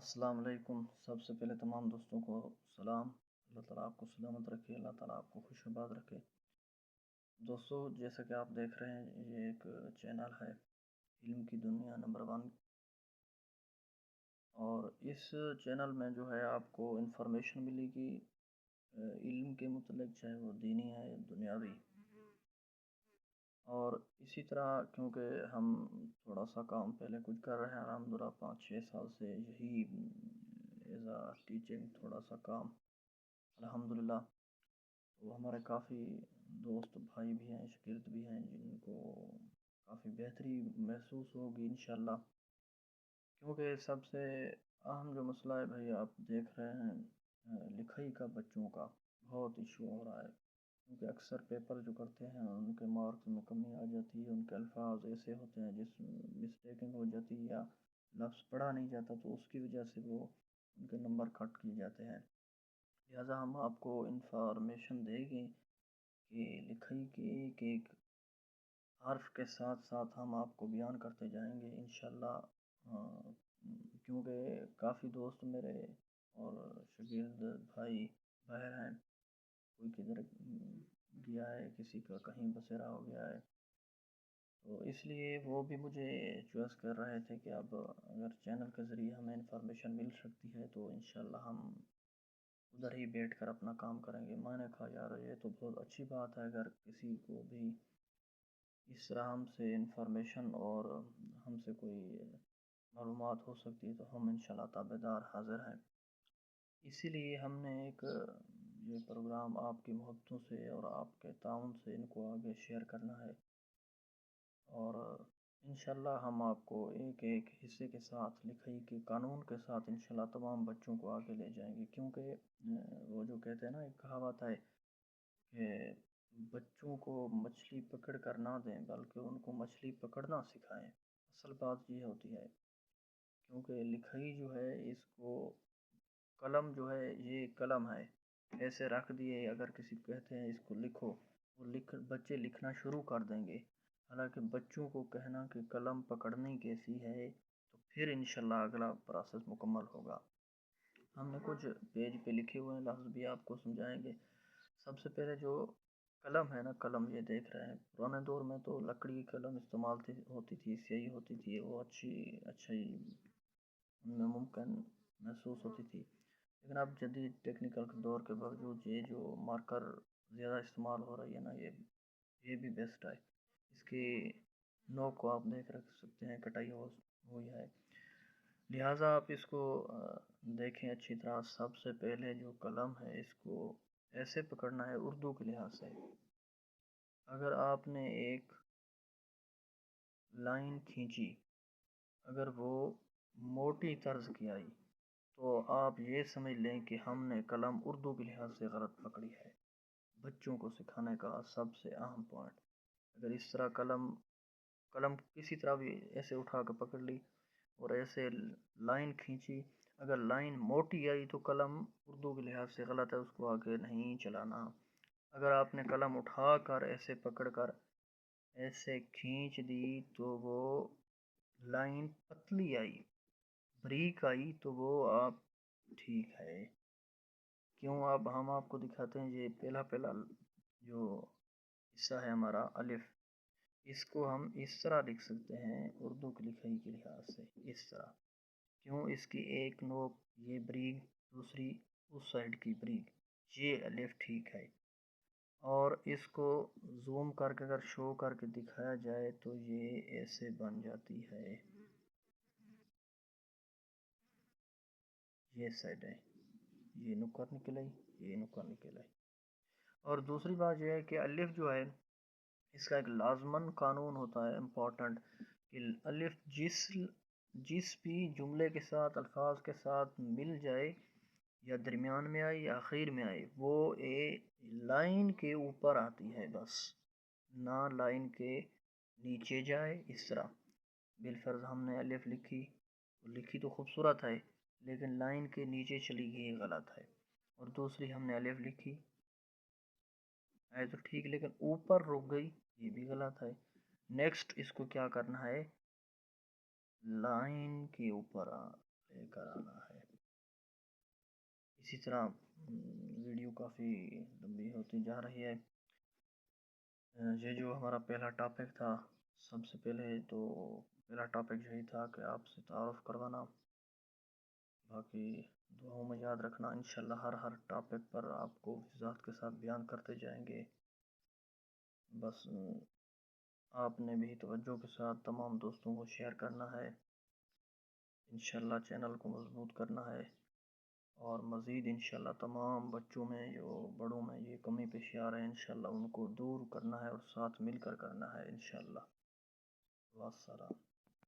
अस्सलाम वालेकुम। सबसे पहले तमाम दोस्तों को सलाम। अल्लाह ताला आपको सलामत रखे, अल्लाह ताला आपको खुशआबाद रखे। दोस्तों, जैसा कि आप देख रहे हैं, ये एक चैनल है इल्म की दुनिया नंबर 1। और इस चैनल में जो है आपको इन्फॉर्मेशन मिलेगी इल्म के मुतल्लिक़, चाहे वो दीनी है या दुनियावी। और इसी तरह क्योंकि हम थोड़ा सा काम पहले कुछ कर रहे हैं, अल्हम्दुलिल्लाह 5-6 साल से यही एज आ टीचिंग थोड़ा सा काम अल्हम्दुलिल्लाह। तो हमारे काफ़ी दोस्त भाई भी हैं, शागिर्द भी हैं, जिनको काफ़ी बेहतरी महसूस होगी इंशाल्लाह। क्योंकि सबसे अहम जो मसला है भाई, आप देख रहे हैं लिखाई का बच्चों का बहुत इशू हो रहा है। क्योंकि अक्सर पेपर जो करते हैं उनके मार्क्स में कमी आ जाती है, उनके अल्फाज ऐसे होते हैं जिस मिस्टेकिंग हो जाती है या लफ्ज़ पढ़ा नहीं जाता, तो उसकी वजह से वो उनके नंबर कट किए जाते हैं। लिहाजा हम आपको इंफॉर्मेशन देंगे कि लिखाई के एक एक हर्फ के साथ साथ हम आपको बयान करते जाएंगे इंशाल्लाह। क्योंकि काफ़ी दोस्त मेरे और शागिर्द भाई बहर हैं, कोई किधर गया है, किसी का कहीं बसेरा हो गया है, तो इसलिए वो भी मुझे चॉइस कर रहे थे कि अब अगर चैनल के ज़रिए हमें इंफॉर्मेशन मिल सकती है तो इंशाल्लाह हम उधर ही बैठ कर अपना काम करेंगे। मैंने कहा यार, ये तो बहुत अच्छी बात है, अगर किसी को भी इस तरह हमसे इंफॉर्मेशन और हमसे कोई मालूमात हो सकती है तो हम इंशाल्लाह ताबेदार हाज़िर हैं। इसीलिए हमने एक ये प्रोग्राम आपकी मोहब्बतों से और आपके ताउन से इनको आगे शेयर करना है। और इंशाल्लाह हम आपको एक एक हिस्से के साथ लिखाई के कानून के साथ इंशाल्लाह तमाम बच्चों को आगे ले जाएंगे। क्योंकि वो जो कहते हैं ना, एक कहावत है कि बच्चों को मछली पकड़ कर ना दें, बल्कि उनको मछली पकड़ना सिखाएं। असल बात ये होती है, क्योंकि लिखाई जो है, इसको कलम जो है, ये कलम है, ऐसे रख दिए, अगर किसी को कहते हैं इसको लिखो, वो बच्चे लिखना शुरू कर देंगे। हालांकि बच्चों को कहना कि कलम पकड़नी कैसी है, तो फिर इंशाल्लाह अगला प्रोसेस मुकम्मल होगा। हमने कुछ पेज पे लिखे हुए हैं, लफ्ज़ भी आपको समझाएंगे। सबसे पहले जो कलम है ना, कलम ये देख रहे हैं, पुराने दौर में तो लकड़ी की कलम इस्तेमाल होती थी, स्याही होती थी, वो अच्छी उनमें मुमकिन महसूस होती थी। लेकिन अब जदीद टेक्निकल के दौर के बावजूद ये जो मार्कर ज़्यादा इस्तेमाल हो रही है ना, ये भी बेस्ट है। इसकी नोक को आप देख रख सकते हैं, कटाई हुई है। लिहाजा आप इसको देखें अच्छी तरह। सबसे पहले जो कलम है, इसको ऐसे पकड़ना है उर्दू के लिहाज से। अगर आपने एक लाइन खींची, अगर वो मोटी तर्ज की आई, तो आप ये समझ लें कि हमने कलम उर्दू के लिहाज से गलत पकड़ी है। बच्चों को सिखाने का सबसे अहम पॉइंट, अगर इस तरह कलम कलम किसी तरह भी ऐसे उठा कर पकड़ ली और ऐसे लाइन खींची, अगर लाइन मोटी आई तो कलम उर्दू के लिहाज से गलत है, उसको आगे नहीं चलाना। अगर आपने कलम उठा कर ऐसे पकड़ कर ऐसे खींच दी तो वो लाइन पतली आई, बारीक आई, तो वो आप ठीक है। क्यों? अब हम आपको दिखाते हैं। ये पहला पहला जो हिस्सा है हमारा अलिफ, इसको हम इस तरह लिख सकते हैं उर्दू की लिखाई के लिहाज से, इस तरह। क्यों? इसकी एक नोक ये बारीक, दूसरी उस साइड की बारीक, ये अलिफ ठीक है। और इसको जूम करके अगर शो करके दिखाया जाए तो ये ऐसे बन जाती है, ये साइड है, ये नुक्कड़ निकल आई, ये नुक्कड़ निकल आई। और दूसरी बात यह है कि अलिफ जो है, इसका एक लाजमन कानून होता है इम्पोर्टेंट, कि अलिफ जिस भी जुमले के साथ, अल्फाज के साथ मिल जाए, या दरमियान में आए या आखिर में आए, वो लाइन के ऊपर आती है बस, ना लाइन के नीचे जाए। इस तरह बिलफर्ज हमने अलिफ लिखी तो खूबसूरत है, लेकिन लाइन के नीचे चली गई, गलत है। और दूसरी हमने अलिफ लिखी है तो ठीक, लेकिन ऊपर रुक गई, ये भी गलत है। नेक्स्ट इसको क्या करना है, लाइन के ऊपर لے کر آنا ہے۔ اسی طرح ویڈیو کافی لمبی ہوتی جا رہی ہے۔ یہ جو ہمارا پہلا ٹاپک تھا، سب سے پہلے تو پہلا ٹاپک یہی تھا کہ آپ سے تعارف کروانا، باقی دعاؤں میں یاد رکھنا، انشاءاللہ ہر ٹاپک پر آپ کو وضاحت کے ساتھ بیان کرتے جائیں گے۔ بس آپ نے بھی توجہ کے ساتھ تمام دوستوں کو شیئر کرنا ہے، انشاءاللہ چینل کو مضبوط کرنا ہے، اور مزید انشاءاللہ تمام بچوں میں جو بڑوں میں یہ کمی پیش آ رہے ہیں انشاءاللہ ان کو دور کرنا ہے اور ساتھ مل کر کرنا ہے انشاءاللہ۔ والسلام۔